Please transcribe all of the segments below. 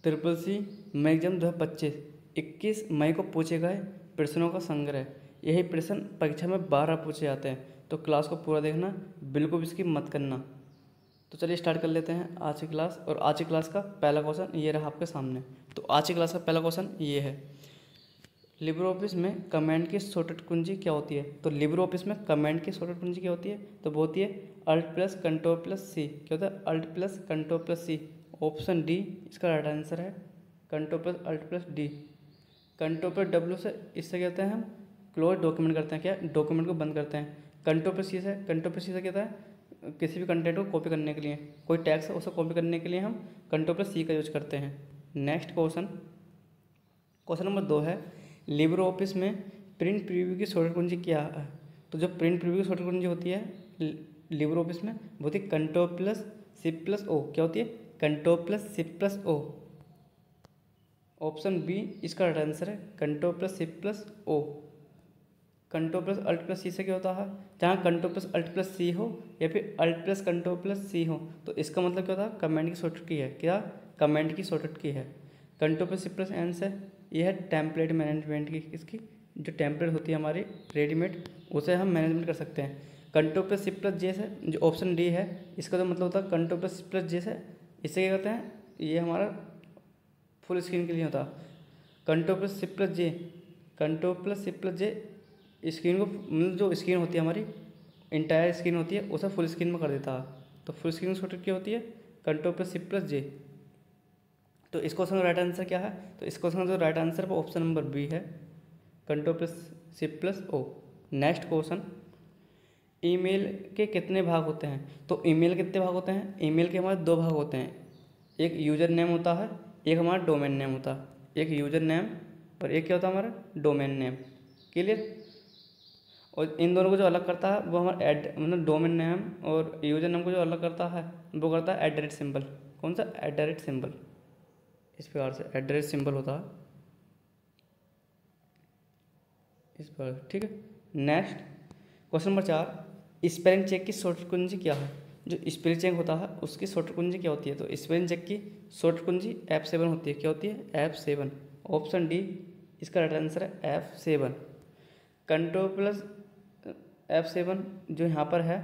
Triple C मई exam 2025 21 मई को पूछे गए प्रश्नों का संग्रह। यही प्रश्न परीक्षा में 12 पूछे जाते हैं, तो क्लास को पूरा देखना, बिल्कुल भी इसकी मत करना। तो चलिए स्टार्ट कर लेते हैं आज की क्लास। और आज की क्लास का पहला क्वेश्चन ये रहा आपके सामने। तो आज की क्लास का पहला क्वेश्चन ये है, लिब्रे ऑफिस में कमांड की शॉर्टकट कुंजी क्या होती है। तो लिब्रे ऑफिस में कमांड की शॉर्टकट कुंजी क्या होती है, तो वो होती है alt plus control plus C. क्या होता है, alt plus control plus C. Option D इसका राइट आंसर है, control plus alt plus D. Control plus W से इससे कहते हैं हम क्लोज डॉक्यूमेंट करते हैं, क्या डॉक्यूमेंट को बंद करते हैं। कंट्रोल प्लस सी से, कंट्रोल प्लस सी से कहता है किसी भी कंटेंट को कॉपी करने के लिए, कोई टैक्स है उसे कॉपी करने के लिए हम कंट्रोल प्लस सी का यूज करते हैं। नेक्स्ट क्वेश्चन, क्वेश्चन नंबर 2 है, लिब्रे ऑफिस में प्रिंट प्रीव्यू की शॉर्टकट कुंजी क्या है। तो जो प्रिंट प्रीव्यू की शॉर्टकट कुंजी होती है लिब्रे ऑफिस में, वो होती है control plus shift plus O. क्या होती है, control plus shift plus O. Option B इसका राइट आंसर है, control plus shift plus O. Control plus alt plus C से क्या होता है, जहाँ control plus alt plus C हो या फिर alt plus control plus C हो, तो इसका मतलब क्या होता है, कमांड की शॉर्टकट की है। क्या, कमांड की शॉर्टकट की है। Control plus shift plus N से यह है टेम्पलेट मैनेजमेंट की, इसकी जो टेम्पलेट होती है हमारी रेडीमेड, उसे हम मैनेजमेंट कर सकते हैं। कंट्रोल प्लस शिफ्ट प्लस जे से, जो ऑप्शन डी है, इसका तो मतलब होता है कंट्रोल प्लस शिफ्ट प्लस जे से, इससे क्या करते हैं, ये हमारा फुल स्क्रीन के लिए होता है। कंट्रोल प्लस शिफ्ट प्लस जे, कंट्रोल प्लस शिफ्ट प्लस जे स्क्रीन को, मतलब जो स्क्रीन होती है हमारी इंटायर स्क्रीन होती है, उसे फुल स्क्रीन में कर देता है। तो फुल स्क्रीन शॉर्टकट क्या होती है, कंट्रोल प्लस शिफ्ट प्लस जे। तो इस क्वेश्चन का राइट आंसर क्या है, तो इस क्वेश्चन का जो राइट आंसर है वो ऑप्शन नंबर बी है, control plus shift plus O. Next question, email के कितने भाग होते हैं। तो ईमेल के कितने भाग होते हैं, ईमेल के हमारे 2 भाग होते हैं, एक यूजर नेम होता है, एक हमारा डोमेन नेम होता है। एक यूजर नेम और एक क्या होता है हमारा डोमेन नेम। क्लियर। और इन दोनों को जो अलग करता है वो हमारा मतलब डोमेन नेम और यूजर नेम को जो अलग करता है वो करता है एट द रेट सिंबल। कौन सा, एट द रेट सिंबल। इस प्रकार से एट द रेट सिंबल होता है इस प्रकार, ठीक है। Next question number 4, spelling check की शॉर्टकट कुंजी क्या है। जो स्पेलिंग चेक होता है उसकी शॉर्टकट कुंजी क्या होती है, तो स्पेलिंग चेक की शॉर्टकट कुंजी F7 होती है। क्या होती है, F7। ऑप्शन डी इसका राइट आंसर है F7। कंट्रोल प्लस F7 जो यहाँ पर है,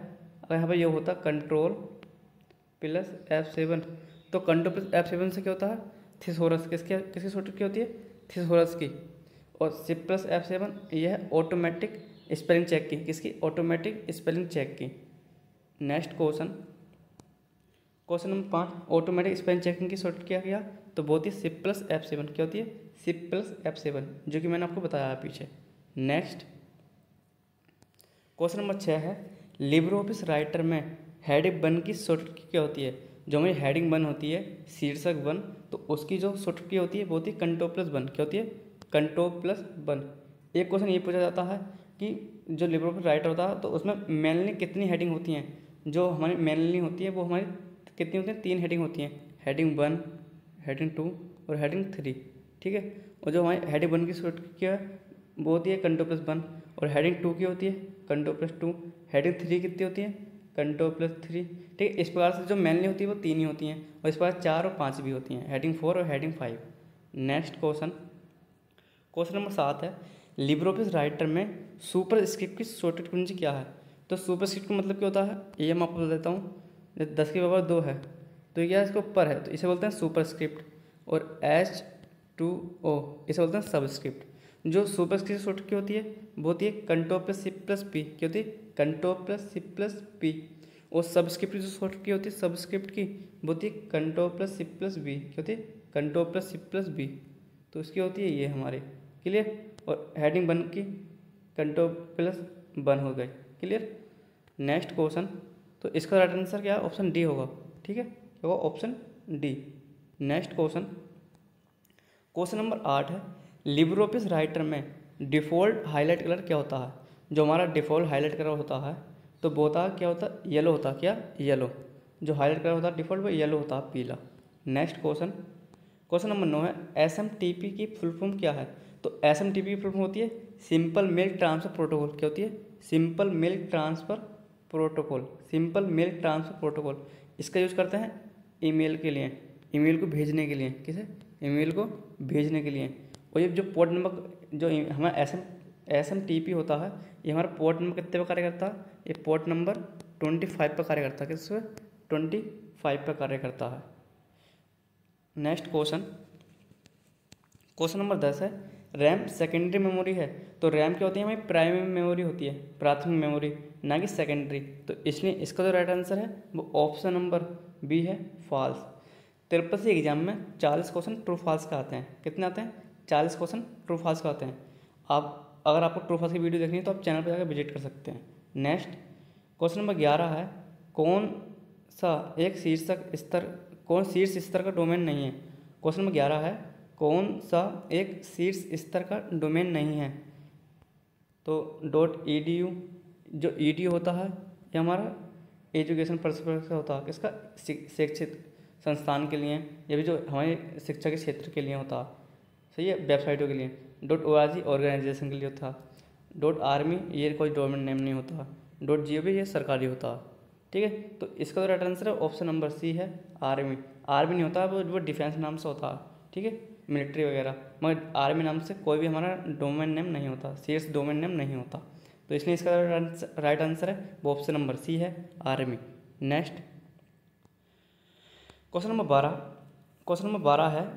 अगर यहाँ पर ये होता कंट्रोल प्लस F7, तो कंट्रोल प्लस F7 से क्या होता है, थिसोरस। किसकी शॉर्टकट क्या होती है, थिसोरस की। और शिफ्ट प्लस F7 यह है ऑटोमेटिक स्पेलिंग चेक की, किसकी, ऑटोमेटिक स्पेलिंग चेक की। Next question, question number 5, automatic spelling checking की शॉर्टकट क्या किया, तो बहुत ही शिफ्ट प्लस F7। क्या होती है, शिफ्ट प्लस F7, जो कि मैंने आपको बताया है पीछे। नेक्स्ट क्वेश्चन नंबर 6 है, लिब्रे ऑफिस राइटर में हेडिंग 1 की शॉर्टकट क्या होती है। जो हमारी हेडिंग 1 होती है, शीर्षक 1, तो उसकी जो शॉर्टकट होती है वो होती है कंट्रोल प्लस 1। क्या होती है, कंट्रोल प्लस 1। एक क्वेश्चन ये पूछा जाता है कि जो लिब्रे ऑफिस राइटर होता है तो उसमें मेनली कितनी हेडिंग होती हैं। जो हमारी मेनली होती है वो हमारी कितनी होती हैं, 3 हेडिंग होती हैं, हेडिंग 1, हेडिंग 2 और हेडिंग 3, ठीक है। और जो हमारी हेडिंग 1 की शॉर्टकट क्या है वो होती है कंट्रोल प्लस 1, और हेडिंग 2 की होती है कंट्रोल प्लस 2, हेडिंग 3 कितनी होती है, कंट्रोल प्लस 3, ठीक है। इस प्रकार से जो मेनली होती है वो 3 ही होती हैं, और इस प्रकार 4 और 5 भी होती हैं, हेडिंग 4 और heading 5। Next question, question number 7 है, लिब्रे ऑफिस राइटर में सुपर स्क्रिप्ट की शॉर्टकट कुंजी क्या है। तो सुपर स्क्रिप्ट का मतलब क्या होता है, ये मैं आपको बता देता हूँ। 10 की पावर 2 है तो यह इसके ऊपर है, तो इसे बोलते हैं सुपर स्क्रिप्ट। और H2O इसे बोलते हैं सब स्क्रिप्ट। जो सुपर स्क्रिप्ट शॉर्टकट की होती है वो होती है control plus shift plus P. क्या होती है, control plus shift plus P. और सब स्क्रिप्ट जो शॉर्टकट की होती है सब स्क्रिप्ट की वो होती है control plus shift plus B. क्या होती है, control plus shift plus B. तो इसकी होती है ये हमारे, क्लियर। और हेडिंग 1 की कंट्रोल प्लस 1 हो गए, क्लियर। नेक्स्ट क्वेश्चन, तो इसका राइट आंसर क्या है, ऑप्शन डी होगा, ठीक है, क्या होगा, option D. Next question, question number 8 है, लिब्रे ऑफिस राइटर में डिफ़ॉल्ट हाईलाइट कलर क्या होता है। जो हमारा डिफ़ॉल्ट हाईलाइट कलर होता है तो वो होता है, क्या होता है, येलो होता है। क्या, येलो। जो हाईलाइट कलर होता है डिफ़ॉल्ट वो येलो होता है, पीला। नेक्स्ट क्वेश्चन, क्वेश्चन नंबर 9 है, SMTP की फुल फॉर्म क्या है। तो SMTP की फुल फॉर्म होती है सिंपल मेल ट्रांसफ़र प्रोटोकॉल। क्या होती है, simple mail transfer protocol, simple mail transfer protocol. इसका यूज़ करते हैं ईमेल के लिए, ईमेल को भेजने के लिए, किसे, ईमेल को भेजने के लिए। और ये जो पोर्ट नंबर जो हमारा SMTP होता है, ये हमारा पोर्ट नंबर कितने पर कार्य करता है? ये पोर्ट नंबर 25 पर कार्य करता है। किस पे? 25 पर कार्य करता है। नेक्स्ट क्वेश्चन नंबर 10 है, रैम सेकेंडरी मेमोरी है तो रैम क्या होती है? हमारी प्राइमरी मेमोरी होती है, प्राथमिक मेमोरी, ना कि सेकेंडरी। तो इसलिए इसका जो राइट आंसर है वो ऑप्शन नंबर बी है, फॉल्स। त्रिपल एग्जाम में 40 क्वेश्चन ट्रू फॉल्स का आते हैं। कितने आते हैं? 40 क्वेश्चन ट्रू फॉल्स का आते हैं। आप अगर आपको ट्रू फॉल्स की वीडियो देखनी है तो आप चैनल पर जाकर विजिट कर सकते हैं। नेक्स्ट क्वेश्चन नंबर 11 है, कौन शीर्ष स्तर का डोमेन नहीं है? क्वेश्चन नंबर 11 है, कौन सा एक शीर्ष स्तर का डोमेन नहीं है? तो .edu जो edu होता है ये हमारा एजुकेशन पर्पस का होता है। किसका? शिक्षित संस्थान के लिए, ये भी जो हमारे शिक्षा के क्षेत्र के लिए होता है, सही है, वेबसाइटों के लिए। .org ऑर्गेनाइजेशन के लिए होता है। .army ये कोई डोमेन नेम नहीं होता। .gov ये सरकारी होता है, ठीक है। तो इसका तो राइट आंसर है ऑप्शन नंबर सी है, आर्मी। आर्मी नहीं होता, वो डिफेंस नाम से होता है, ठीक है, मिलिट्री वगैरह। मगर आर्मी नाम से कोई भी हमारा डोमेन नेम नहीं होता, शीर्ष डोमेन नेम नहीं होता। तो इसलिए इसका राइट आंसर है वो ऑप्शन नंबर सी है, आर्मी। नेक्स्ट क्वेश्चन नंबर 12 है,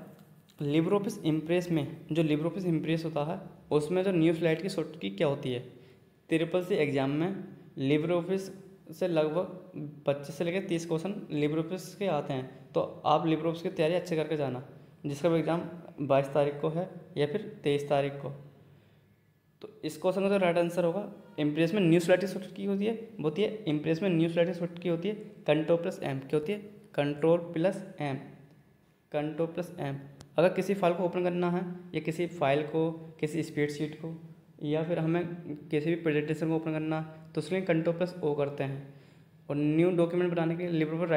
लिब्रे ऑफिस इम्प्रेस में जो लिब्रे ऑफिस इम्प्रेस होता है उसमें जो न्यू स्लाइड की शॉर्टकी क्या होती है? ट्रिपल सी एग्जाम में लिब्रे ऑफिस से लगभग 25 से लेकर 30 क्वेश्चन लिब्रे ऑफिस के आते हैं। तो आप लिब्रे ऑफिस की तैयारी अच्छे करके जाना, जिसका भी एग्ज़ाम 22 तारीख को है या फिर 23 तारीख को। तो इस क्वेश्चन का तो राइट आंसर होगा, इम्प्रेस में न्यू स्लाइड की शॉर्टकी होती है इम्प्रेस में न्यू स्लाइड की शॉर्टकी होती है Ctrl+M। क्या होती है? Ctrl+M। अगर किसी फाइल को ओपन करना है या किसी फाइल को, किसी स्प्रेडशीट को, या फिर हमें किसी भी प्रेजेंटेशन को ओपन करना तो उसके लिए Ctrl+O करते हैं। और न्यू डॉक्यूमेंट बनाने के लिए लिब्रे ऑफिस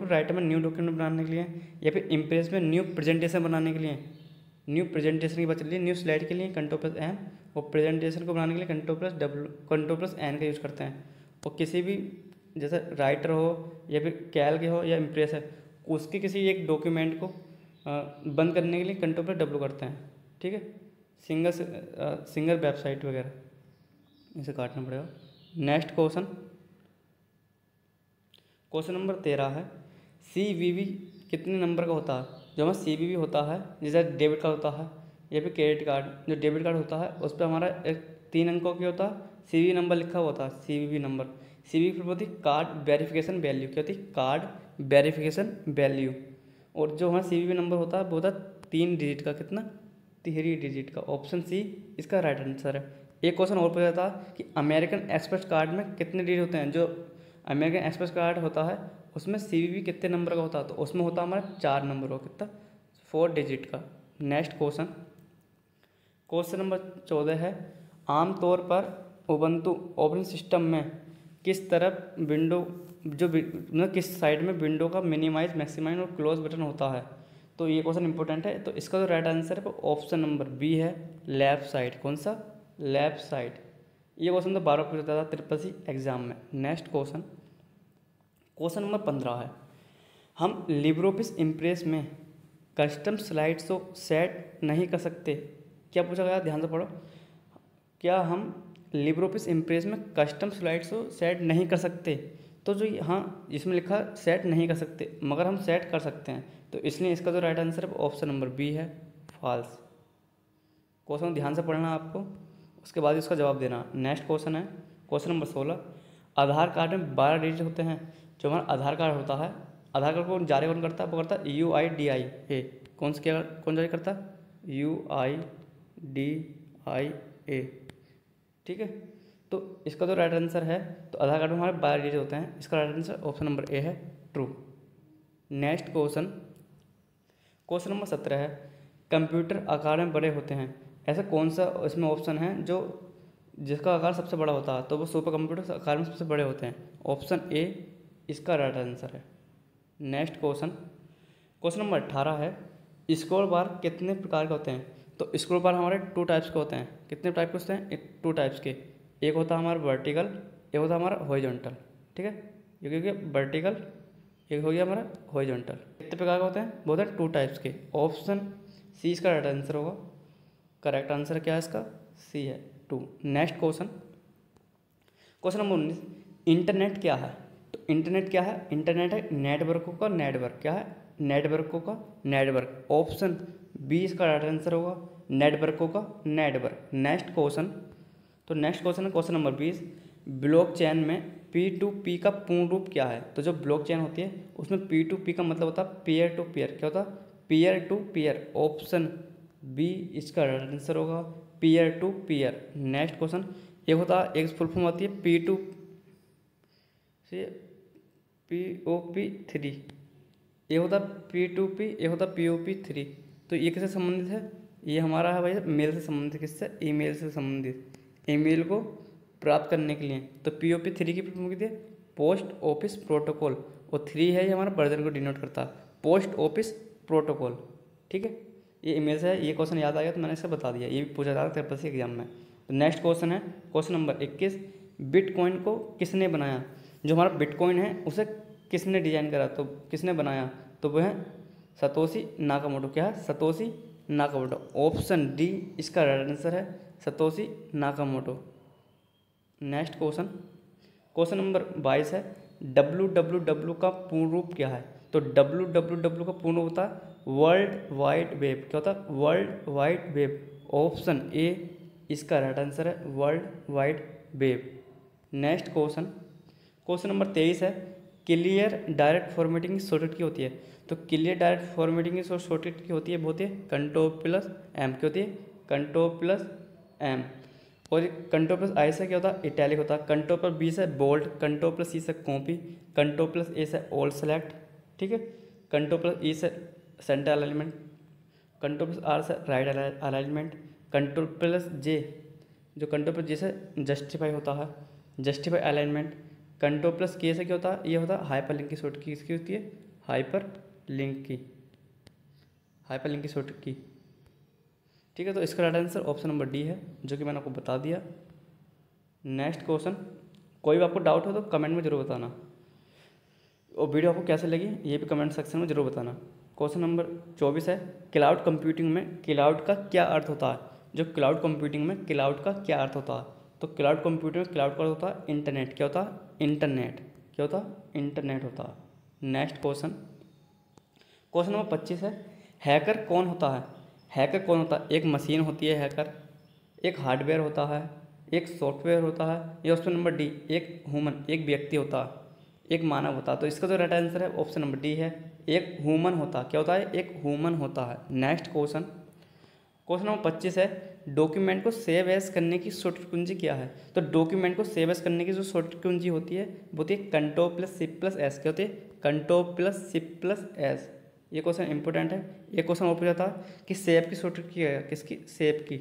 राइटर में न्यू डॉक्यूमेंट बनाने के लिए, या फिर इम्प्रेस में न्यू प्रेजेंटेशन बनाने के लिए, न्यू प्रेजेंटेशन की बात चल रही है, न्यू स्लाइड के लिए Ctrl+M, और प्रेजेंटेशन को बनाने के लिए Ctrl+N का यूज़ करते हैं। और किसी भी जैसे राइटर हो या फिर कैल के हो या इम्प्रेस है, उसके किसी एक डॉक्यूमेंट को बंद करने के लिए Ctrl+W करते हैं, ठीक है। सिंगल वेबसाइट वगैरह इसे काटना पड़ेगा। नेक्स्ट क्वेश्चन नंबर 13 है, CVV कितने नंबर का होता है? जो हमारा CVV होता है, जैसे डेबिट कार्ड होता है या फिर क्रेडिट कार्ड, जो डेबिट कार्ड होता है उस पर हमारा 3 अंकों की होता है CVV नंबर लिखा हुआ होता है, CVV नंबर। CVV फिर होती है कार्ड वेरिफिकेशन वैल्यू। क्या होती है? Card verification value. और जो हमारा CVV नंबर होता है वो होता है 3 डिजिट का। कितना? 3 डिजिट का। ऑप्शन सी इसका राइट आंसर है। एक क्वेश्चन और पूछा था कि अमेरिकन एक्सप्रेस कार्ड में कितने डिजिट होते हैं? जो अमेरिकन एक्सप्रेस कार्ड होता है उसमें CVV कितने नंबर का होता है? तो उसमें होता है हमारा 4 नंबर का। कितना? 4 डिजिट का। नेक्स्ट क्वेश्चन नंबर 14 है, आमतौर पर उबंटू ऑपरेटिंग सिस्टम में किस तरफ विंडो मतलब किस साइड में विंडो का मिनिमाइज, मैक्सिमाइज और क्लोज बटन होता है? तो ये क्वेश्चन इंपॉर्टेंट है। तो इसका जो राइट आंसर है वो ऑप्शन नंबर बी है, लेफ्ट साइड। कौन सा? Left side. ये क्वेश्चन तो 12 पूछा था ट्रिपल एग्जाम में। नेक्स्ट क्वेश्चन नंबर 15 है, हम लिब्रे ऑफिस इम्प्रेस में कस्टम स्लाइड शो सेट नहीं कर सकते। क्या पूछा गया? ध्यान से पढ़ो। क्या हम लिब्रे ऑफिस इम्प्रेस में कस्टम स्लाइड शो सेट नहीं कर सकते? तो जो हाँ इसमें लिखा सेट नहीं कर सकते, मगर हम सेट कर सकते हैं। तो इसलिए इसका जो राइट आंसर है ऑप्शन नंबर बी है, फॉल्स। क्वेश्चन ध्यान से पढ़ना आपको, उसके बाद इसका जवाब देना। नेक्स्ट क्वेश्चन है क्वेश्चन नंबर 16, आधार कार्ड में 12 डिजिट होते हैं। जो हमारा आधार कार्ड होता है, आधार कार्ड को जारी कौन करता है? वो करता है UIDIA। कौन जारी करता है? UIDIA, ठीक है। तो इसका जो राइट आंसर है, तो आधार कार्ड में हमारे 12 डिजिट होते हैं। इसका राइट आंसर ऑप्शन नंबर ए है, ट्रू। नेक्स्ट क्वेश्चन नंबर 17 है, कंप्यूटर आकार में बड़े होते हैं। ऐसा कौन सा इसमें ऑप्शन है जो जिसका आकार सबसे बड़ा होता है? तो वो सुपर कंप्यूटर आकार में सबसे बड़े होते हैं। ऑप्शन ए इसका राइट आंसर है। नेक्स्ट क्वेश्चन नंबर 18 है, स्क्रॉल बार कितने प्रकार के होते हैं? तो स्क्रॉल बार हमारे 2 टाइप्स के होते हैं। कितने टाइप के होते हैं? 2 टाइप्स के। एक होता है हमारा वर्टिकल, एक होता है हमारा हॉरिजॉन्टल, ठीक है। क्योंकि वर्टिकल एक हो गया हमारा हॉरिजॉन्टल। कितने प्रकार के होते हैं? बोलते हैं 2 टाइप्स के। ऑप्शन सी इसका राइट आंसर होगा। करेक्ट आंसर क्या है इसका? सी है, 2। Next question, question number 19, internet क्या है? तो इंटरनेट क्या है? इंटरनेट है नेटवर्कों का नेटवर्क। क्या है? नेटवर्कों का नेटवर्क। ऑप्शन बी इसका राइट आंसर होगा, नेटवर्कों का नेटवर्क। नेक्स्ट क्वेश्चन, तो नेक्स्ट क्वेश्चन है क्वेश्चन नंबर 20, ब्लॉकचेन में P2P का पूर्ण रूप क्या है? तो जो ब्लॉकचेन होती है उसमें P2P का मतलब होता है पीयर टू पीयर। क्या होता है? Peer to peer. Option B इसका राइट आंसर होगा, peer to peer. Next question, एक होता है, एक फुल फॉर्म होती है P2 से POP3, ये होता P2P, ये होता POP3। तो ये किससे संबंधित है? ये हमारा है भाई मेल से संबंधित। किससे? ईमेल से संबंधित। ईमेल को प्राप्त करने के लिए। तो POP3 की फुल फॉर्म कितनी है? Post office protocol. और 3 है, ये हमारा वर्जन को डिनोट करता है, पोस्ट ऑफिस प्रोटोकॉल। ठीक है, ये ईमेल से है। ये क्वेश्चन याद आ गया तो मैंने इसे बता दिया, ये भी पूछा जा रहा था TPSC एग्जाम में। तो नेक्स्ट क्वेश्चन है क्वेश्चन नंबर 21, बिटकॉइन को किसने बनाया? जो हमारा बिटकॉइन है उसे किसने डिजाइन करा? तो किसने बनाया? तो वो है सतोशी नाकामोटो। क्या है? Satoshi Nakamoto. ऑप्शन डी इसका राइट आंसर है, Satoshi Nakamoto. Next question, question number 22 है, WWW का पूर्ण रूप क्या है? तो WWW का पूर्ण रूप होता है वर्ल्ड वाइड वेब। क्या होता है? World wide web. Option A इसका राइट आंसर है, world wide web. Next question, question number 23 है, क्लियर डायरेक्ट फॉर्मेटिंग की शॉर्टकट की होती है? तो क्लियर डायरेक्ट फॉर्मेटिंग की शॉर्टकट की होती है, बहुत है Ctrl+M। क्या होती है? Ctrl+M। और Ctrl+I से क्या होता है? इटैलिक होता है। Ctrl+B से बोल्ड, Ctrl+C से कॉपी, Ctrl+A से ऑल सेलेक्ट। ठीक है, Ctrl+E से सेंटर अलाइनमेंट, Ctrl+R से राइट अलाइनमेंट, Ctrl+J, जो Ctrl+J से जस्टिफाई होता है, जस्टिफाई अलाइनमेंट। Ctrl+K से क्या होता है? ये होता है हाइपर लिंक की शॉर्टकट की। इसकी होती है हाइपर लिंक की, हाइपर लिंक की शॉर्टकट की। ठीक है, तो इसका right answer option number D है, जो कि मैंने आपको बता दिया। नेक्स्ट क्वेश्चन, कोई भी आपको डाउट हो तो कमेंट में जरूर बताना, और वीडियो आपको कैसे लगी ये भी कमेंट सेक्शन में जरूर बताना। क्वेश्चन नंबर 24 है, क्लाउड कंप्यूटिंग में क्लाउड का क्या अर्थ होता है? जो क्लाउड कंप्यूटिंग में क्लाउड का क्या अर्थ होता है? तो क्लाउड कंप्यूटिंग में क्लाउड का अर्थ होता है इंटरनेट। क्या होता है? इंटरनेट। क्या होता है? इंटरनेट होता है। नेक्स्ट क्वेश्चन, क्वेश्चन नंबर 25 है, हैकर कौन होता है? हैकर कौन होता है? एक मशीन होती है हैकर, एक हार्डवेयर होता है, एक सॉफ्टवेयर होता है, या ऑप्शन नंबर डी एक ह्यूमन, एक व्यक्ति होता है, एक मानव होता है। तो इसका जो राइट आंसर है ऑप्शन नंबर डी है, एक ह्यूमन होता है। क्या होता है? एक ह्यूमन होता है। नेक्स्ट क्वेश्चन, क्वेश्चन नंबर 25 है, डॉक्यूमेंट को सेव एज करने की शॉर्टकट कुंजी क्या है? तो डॉक्यूमेंट को सेव एज करने की जो शॉर्टकट कुंजी होती है वो होती है Ctrl+Shift+S। क्या होती है? Ctrl+Shift+S। ये क्वेश्चन इंपॉर्टेंट है। ये क्वेश्चन और पूछा था कि सेव की शॉर्टकट की है, किसकी? सेव की।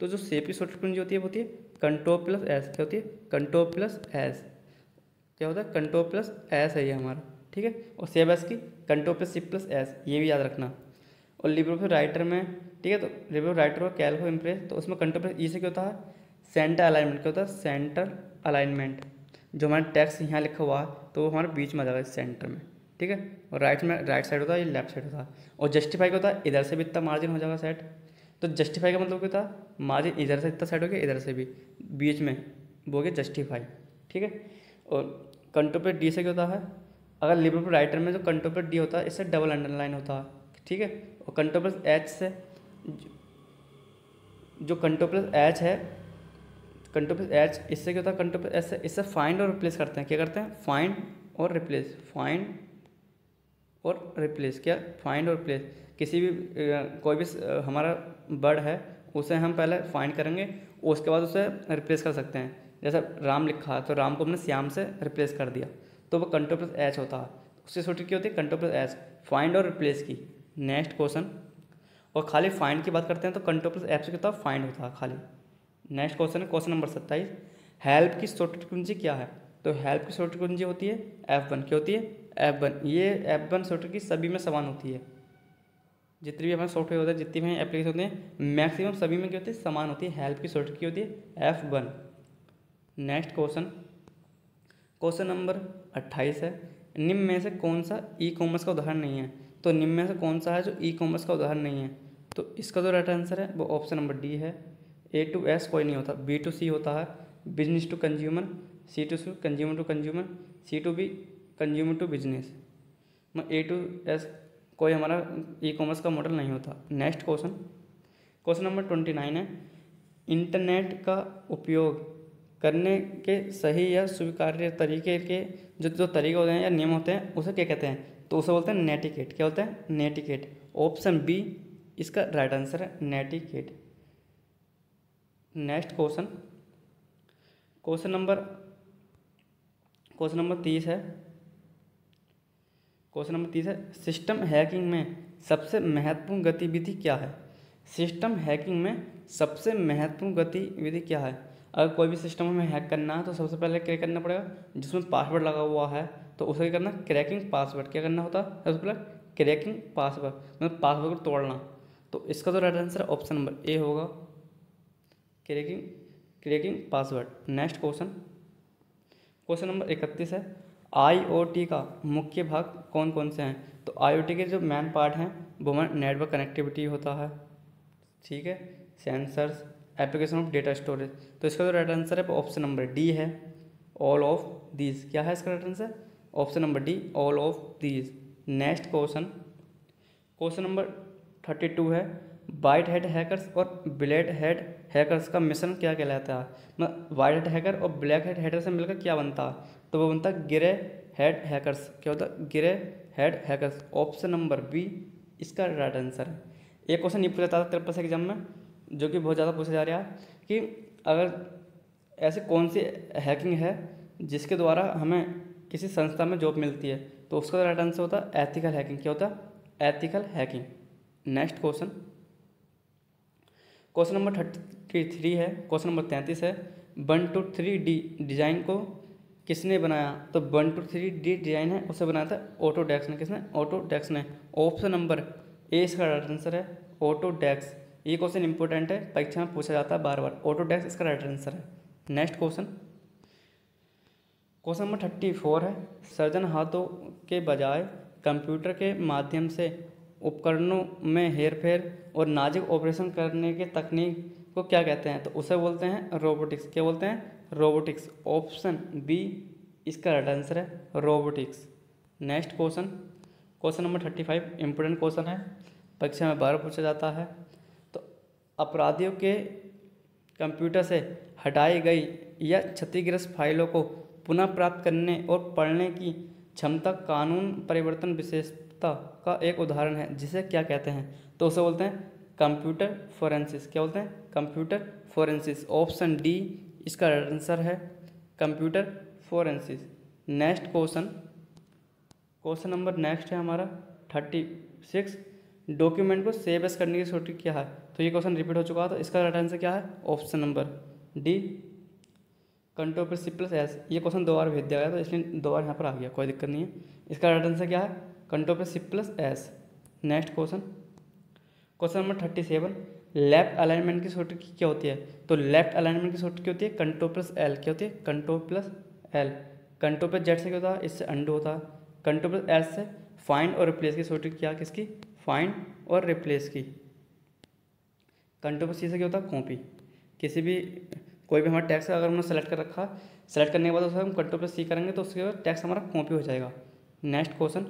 तो जो सेव की शॉर्टकट कुंजी होती है वो होती है Ctrl+S। क्या होती है? Ctrl+S। क्या होता है? Ctrl+S है ये हमारा। ठीक है, और सेव एस की Ctrl+Shift+S, ये भी याद रखना। और लिब्रे राइटर में, ठीक है, तो लिब्रे राइटर और कैल्को इम्प्रेस, तो उसमें Ctrl+E से क्या होता है? Centre alignment. क्या होता है? Centre alignment. जो हमारा टेक्स्ट यहाँ लिखा हुआ है तो वो हमारे बीच में आ जाएगा सेंटर में। ठीक है, और राइट में राइट साइड होता है, ये लेफ्ट साइड होता है। और जस्टिफाई क्या होता है? इधर से भी इतना मार्जिन हो जाएगा सेट। तो जस्टिफाई का मतलब क्या होता है? मार्जिन इधर से इतना साइड हो गया, इधर से भी बीच में वो गया जस्टिफाई। ठीक है, और Ctrl+D से क्या होता है? अगर लिब्रे राइटर में जो Ctrl+D होता है इससे डबल अंडरलाइन होता है। ठीक है, और Ctrl+H से जो Ctrl+H है, Ctrl+H इससे क्या होता है? Ctrl+S से इससे फाइंड और रिप्लेस करते हैं। क्या करते हैं? फाइंड और रिप्लेस। फाइंड और रिप्लेस। क्या? फाइंड और रिप्लेस। किसी भी कोई भी हमारा वर्ड है उसे हम पहले फाइंड करेंगे और उसके बाद उसे रिप्लेस कर सकते हैं। जैसे राम लिखा है तो राम को हमने श्याम से रिप्लेस कर दिया, तो वो Ctrl+H होता है। उससे शॉर्टकट क्या होती है? Ctrl+H, फाइंड और रिप्लेस की। नेक्स्ट क्वेश्चन, और खाली फाइंड की बात करते हैं तो Ctrl+F से क्या होता है? फाइंड होता है खाली। नेक्स्ट क्वेश्चन है क्वेश्चन नंबर 27, हेल्प की शॉर्टकट कुंजी क्या है? तो हेल्प की शॉर्टकट कुंजी होती है F1। क्या होती है? F1। ये F1 शॉर्टकट की सभी में समान होती है। जितने भी हमारे सॉफ्टवेयर होते हैं, जितनी भी एप्लीकेशन होते हैं, मैक्सिमम सभी में क्या होती है? समान होती है। हेल्प की शॉर्टकट की होती है F1। Next question, question number 28 है, निम्न में से कौन सा ई कॉमर्स का उदाहरण नहीं है? तो निम्न में से कौन सा है जो ई कॉमर्स का उदाहरण नहीं है? तो इसका जो राइट आंसर है वो ऑप्शन नंबर डी है। ए टू एस कोई नहीं होता, बी टू सी होता है, business to consumer, C to C consumer to consumer, C to B consumer to business. A to S कोई हमारा ई कॉमर्स का मॉडल नहीं होता। नेक्स्ट क्वेश्चन, क्वेश्चन नंबर 29 है, इंटरनेट का उपयोग करने के सही या स्वीकार्य तरीके के जो तरीके होते हैं या नियम होते हैं उसे क्या कहते हैं? तो उसे बोलते हैं नेटिकेट। क्या होता है? नेटिकेट। ऑप्शन बी इसका राइट आंसर है, नेटिकेट। नेक्स्ट क्वेश्चन, क्वेश्चन नंबर 30 है। क्वेश्चन नंबर 30 है, सिस्टम हैकिंग में सबसे महत्वपूर्ण गतिविधि क्या है? सिस्टम हैकिंग में सबसे महत्वपूर्ण गतिविधि क्या है? अगर कोई भी सिस्टम हमें हैक करना है तो सबसे पहले क्या करना पड़ेगा? जिसमें पासवर्ड लगा हुआ है तो उसे क्या करना? Cracking password. क्या करना होता है? सबसे पहले क्रैकिंग पासवर्ड, मतलब पासवर्ड को तोड़ना। तो इसका तो right answer option number A होगा, cracking password. Next question, question number 31 है, IoT का मुख्य भाग कौन कौन से हैं? तो IoT के जो मेन पार्ट हैं वो हमारा नेटवर्क कनेक्टिविटी होता है, ठीक है, sensors, application of data storage. तो इसका जो राइट आंसर है वो ऑप्शन नंबर डी है, ऑल ऑफ दीज। क्या है इसका right answer? Option number D, all of these. Next question, question number 32 है, वाइट हैट हैकर्स और ब्लैक हैट हैकर्स का मिश्रण क्या कहलाता है? मतलब वाइट हैट हैकर और ब्लैक हैट हैकर से मिलकर क्या बनता है? तो वो बनता है ग्रे हैट हैकर्स। क्या होता है? Grey hat hackers. Option number B इसका राइट आंसर है। एक क्वेश्चन ये पूछा जाता है ट्रिपल एग्जाम में, जो कि बहुत ज़्यादा पूछा जा रहा है कि अगर ऐसे कौन सी हैकिंग है जिसके द्वारा हमें किसी संस्था में जॉब मिलती है, तो उसका राइट आंसर होता है एथिकल हैकिंग। क्या होता है? Ethical hacking. Next question, question number 33 है, क्वेश्चन नंबर 33 है, 1 to 3D डिज़ाइन को किसने बनाया? तो 1 to 3D डिज़ाइन है उसे बनाया था ऑटोडेस्क ने। किसने? ऑटोडेस्क ने। ऑप्शन नंबर ए इसका राइट आंसर है, ऑटोडेस्क। ये क्वेश्चन इंपॉर्टेंट है, परीक्षा में पूछा जाता है बार बार। ऑटोडेस्क इसका राइट आंसर है। नेक्स्ट क्वेश्चन, क्वेश्चन नंबर 34 है, सर्जन हाथों के बजाय कंप्यूटर के माध्यम से उपकरणों में हेरफेर और नाजुक ऑपरेशन करने के तकनीक को क्या कहते हैं? तो उसे बोलते हैं रोबोटिक्स। क्या बोलते हैं? रोबोटिक्स। ऑप्शन बी इसका राइट आंसर है, robotics. Next question, question number 35 important question है, परीक्षा में बार पूछा जाता है। तो अपराधियों के कंप्यूटर से हटाई गई या क्षतिग्रस्त फाइलों को पुनः प्राप्त करने और पढ़ने की क्षमता कानून परिवर्तन विशेषता का एक उदाहरण है, जिसे क्या कहते हैं? तो उसे बोलते हैं कंप्यूटर फोरेंसिस। क्या बोलते हैं? Computer forensics. ऑप्शन डी इसका आंसर है, computer forensics. Next question, question number next है हमारा 36, डॉक्यूमेंट को सेव एस करने की सूत्र क्या है? तो ये क्वेश्चन रिपीट हो चुका है, तो इसका राइट आंसर क्या है? ऑप्शन नंबर डी, कंट्रोल पर C+S। ये क्वेश्चन 2 बार भेज दिया गया तो इसलिए 2 बार यहाँ पर आ गया, कोई दिक्कत नहीं है। इसका राइट आंसर क्या है? कंट्रोल पर C+S। Next question, question number 37, left alignment की सूत्र क्या होती है? तो लेफ्ट अलाइनमेंट की सूत्र क्या होती है? Control plus L. क्या होती है? Control plus L. Control plus Z से क्या होता है? इससे अंडू होता है। कंट्रोल प्लस एल से फाइंड और रिप्लेस की सूत्र क्या? किसकी? फाइंड और रिप्लेस की। कंट्रोल प्लस सी से क्या होता है? कॉपी। किसी भी कोई भी हमारा टैक्स अगर हमने सेलेक्ट कर रखा, सेलेक्ट करने के बाद उसे हम कंट्रोल प्लस सी करेंगे तो उसके बाद टैक्स हमारा कॉपी हो जाएगा। Next question,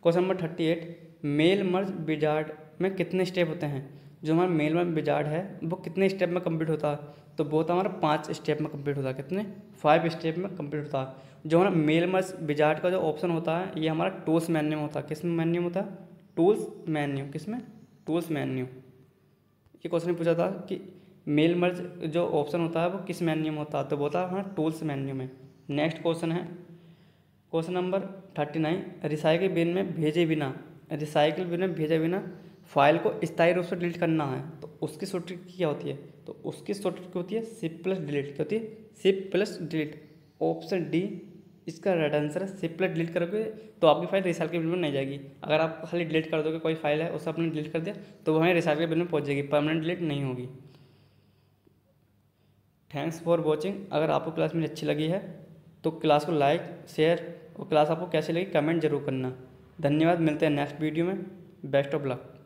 question number 38, mail merge wizard में कितने स्टेप होते हैं? जो हमारा मेल मर्ज विजार्ड है वो कितने स्टेप में कंप्लीट होता है? तो वो तो हमारा 5 स्टेप में कंप्लीट होता है। कितने? 5 स्टेप में कंप्लीट होता है। जो हमारा मेल मर्ज विजार्ड का जो ऑप्शन होता है ये हमारा टूल्स मेन्यू में होता है। किस में मेन्यू होता है? Tools menu. किस में? Tools menu. ये क्वेश्चन पूछा था कि मेल मर्ज जो ऑप्शन होता है वो किस मेन्यू में होता है? तो वो होता है हमारा टूल्स मेन्यू में। नेक्स्ट क्वेश्चन है क्वेश्चन नंबर 39, रिसाइकिल बिन में भेजे बिना फाइल को स्थायी रूप से डिलीट करना है तो उसकी सूत्र क्या होती है? तो उसकी सूत्र क्या होती है? Shift plus delete. क्या होती है? Shift plus delete. Option D इसका राइट आंसर है। शिफ्ट प्लस डिलीट करोगे तो आपकी फाइल रिसाइकिल बिन में नहीं जाएगी। अगर आप खाली डिलीट कर दोगे, कोई फाइल है उसे आपने डिलीट कर दिया तो वह रिसाइकिल बिन में पहुंच जाएगी, परमानेंट डिलीट नहीं होगी। Thanks for watching. अगर आपको क्लास मेरी अच्छी लगी है तो क्लास को लाइक, शेयर और क्लास आपको कैसी लगी कमेंट जरूर करना। धन्यवाद, मिलते हैं नेक्स्ट वीडियो में। Best of luck.